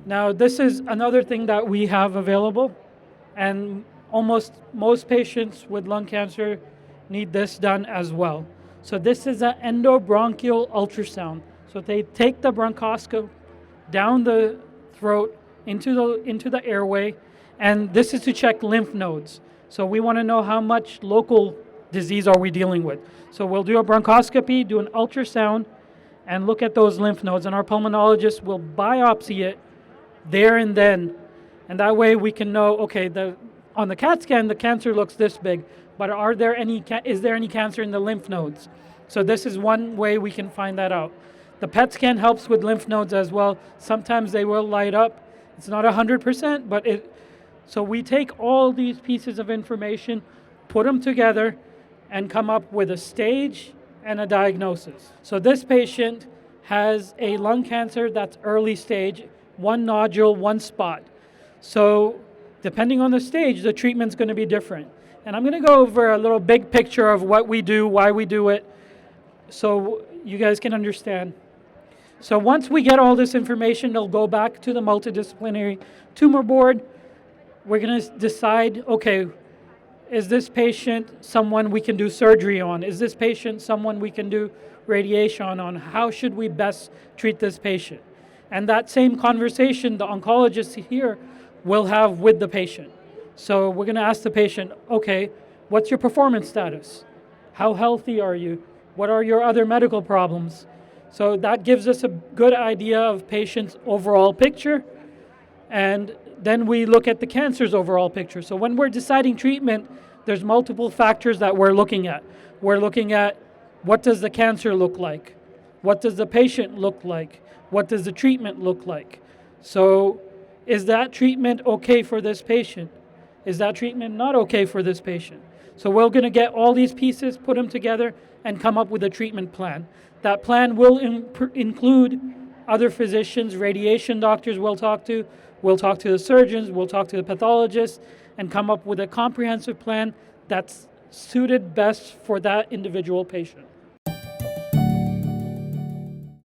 Now, this is another thing that we have available, and almost most patients with lung cancer need this done as well. So this is an endobronchial ultrasound. So they take the bronchoscope down the throat into the airway, and this is to check lymph nodes. So we want to know how much local disease are we dealing with. So we'll do a bronchoscopy, do an ultrasound, and look at those lymph nodes, and our pulmonologist will biopsy it there and then, and that way we can know, okay, on the CAT scan the cancer looks this big, but is there any cancer in the lymph nodes? So this is one way we can find that out. The PET scan helps with lymph nodes as well. Sometimes they will light up. It's not 100%, but so we take all these pieces of information, put them together, and come up with a stage and a diagnosis. So this patient has a lung cancer that's early stage, one nodule, one spot. So depending on the stage, the treatment's going to be different. And I'm going to go over a little big picture of what we do, why we do it, so you guys can understand. So once we get all this information, they'll go back to the multidisciplinary tumor board. We're going to decide, okay, is this patient someone we can do surgery on? Is this patient someone we can do radiation on? How should we best treat this patient? And that same conversation the oncologist here will have with the patient. So we're going to ask the patient, okay, what's your performance status? How healthy are you? What are your other medical problems? So that gives us a good idea of patient's overall picture. And then we look at the cancer's overall picture. So when we're deciding treatment, there's multiple factors that we're looking at. We're looking at what does the cancer look like? What does the patient look like? What does the treatment look like? So is that treatment okay for this patient? Is that treatment not okay for this patient? So we're going to get all these pieces, put them together, and come up with a treatment plan. That plan will include other physicians, radiation doctors we'll talk to the surgeons, we'll talk to the pathologists, and come up with a comprehensive plan that's suited best for that individual patient.